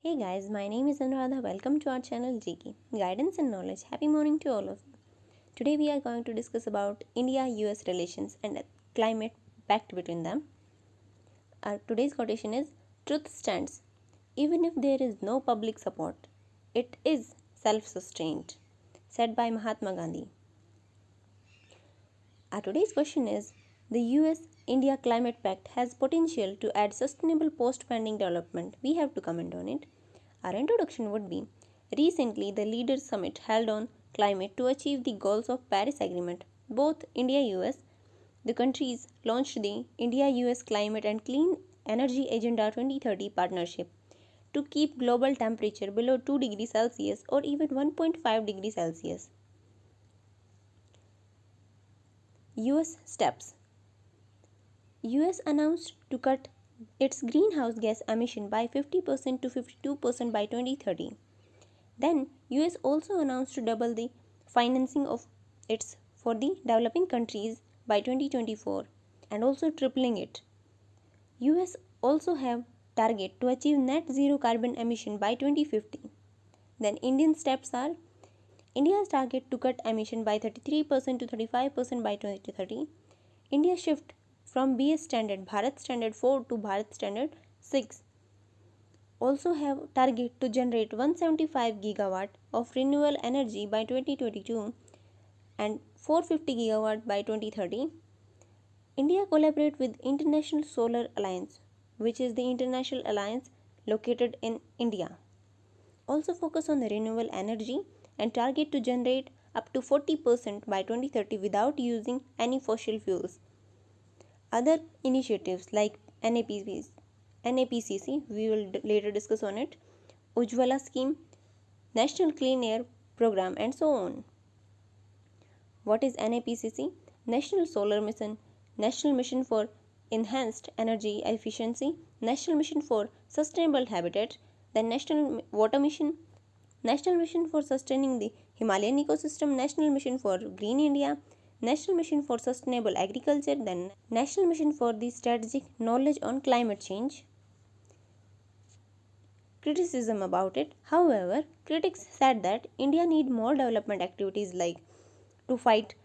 Hey guys, my name is Anuradha. Welcome to our channel GK Guidance and Knowledge. Happy morning to all of you. Today we are going to discuss about India-US relations and climate pact between them. Our today's quotation is Truth stands. Even if there is no public support, it is self-sustained, said by Mahatma Gandhi. Our today's question is the US-India Climate Pact has potential to add sustainable post-pandemic development. We have to comment on it. Our introduction would be recently the Leaders Summit held on climate to achieve the goals of Paris Agreement. Both India-US, the countries launched the India-US Climate and Clean Energy Agenda 2030 partnership to keep global temperature below 2 degrees Celsius or even 1.5 degrees Celsius. US steps. US announced to cut its greenhouse gas emission by 50% to 52% by 2030. Then US also announced to double the financing of its for the developing countries by 2024 and also tripling it. US also have target to achieve net zero carbon emission by 2050. Then Indian steps are India's target to cut emission by 33% to 35% by 2030. India shift from BS standard Bharat standard 4 to Bharat standard 6. Also have target to generate 175 gigawatt of renewable energy by 2022 and 450 gigawatt by 2030. India collaborate with International Solar Alliance, which is the international alliance located in India. Also focus on the renewable energy and target to generate up to 40% by 2030 without using any fossil fuels. Other initiatives like NAPCC, we will later discuss on it, Ujjwala scheme, National Clean Air Program and so on. What is NAPCC? National Solar Mission, National Mission for Enhanced Energy Efficiency, National Mission for Sustainable Habitat, then National Water Mission, National Mission for Sustaining the Himalayan Ecosystem, National Mission for Green India, National Mission for Sustainable Agriculture, then National Mission for the Strategic Knowledge on Climate Change. Criticism about it. However, critics said that India need more development activities like to fight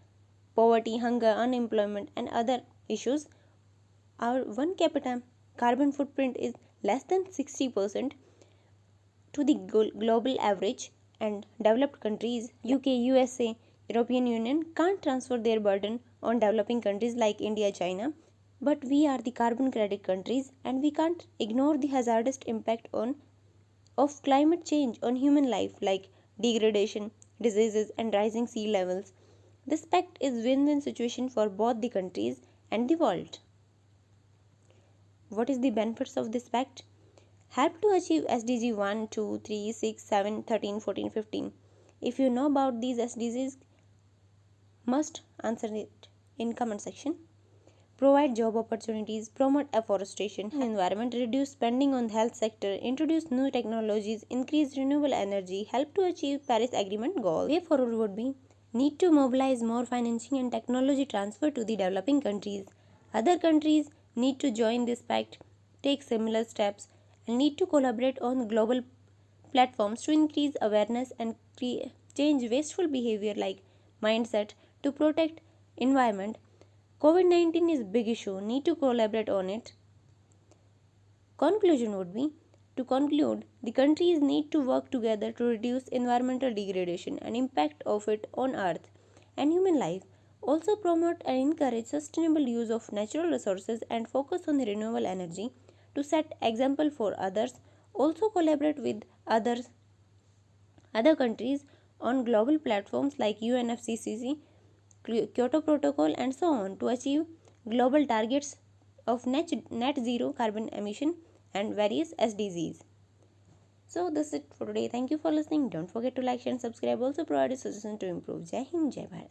poverty, hunger, unemployment and other issues. Our one capita carbon footprint is less than 60% to the global average, and developed countries UK, USA, European Union can't transfer their burden on developing countries like India, China. But we are the carbon credit countries and we can't ignore the hazardous impact of climate change on human life like degradation, diseases and rising sea levels. This pact is win-win situation for both the countries and the world. What is the benefits of this pact? Help to achieve SDG 1, 2, 3, 6, 7, 13, 14, 15. If you know about these SDGs, must answer it in comment section. Provide job opportunities, promote afforestation, environment, reduce spending on the health sector, introduce new technologies, increase renewable energy, help to achieve Paris Agreement goals. Way forward would be need to mobilize more financing and technology transfer to the developing countries. Other countries need to join this pact, take similar steps, and need to collaborate on global platforms to increase awareness and change wasteful behavior like mindset to protect environment. COVID-19 is a big issue, need to collaborate on it. Conclusion would be, to conclude, the countries need to work together to reduce environmental degradation and impact of it on earth and human life. Also promote and encourage sustainable use of natural resources and focus on renewable energy to set example for others. Also collaborate with other countries on global platforms like UNFCCC, Kyoto Protocol and so on to achieve global targets of net zero carbon emission and various SDGs. So this is it for today. Thank you for listening. Don't forget to like, share and subscribe. Also provide a suggestion to improve. Jai Hind, Jai Bharat.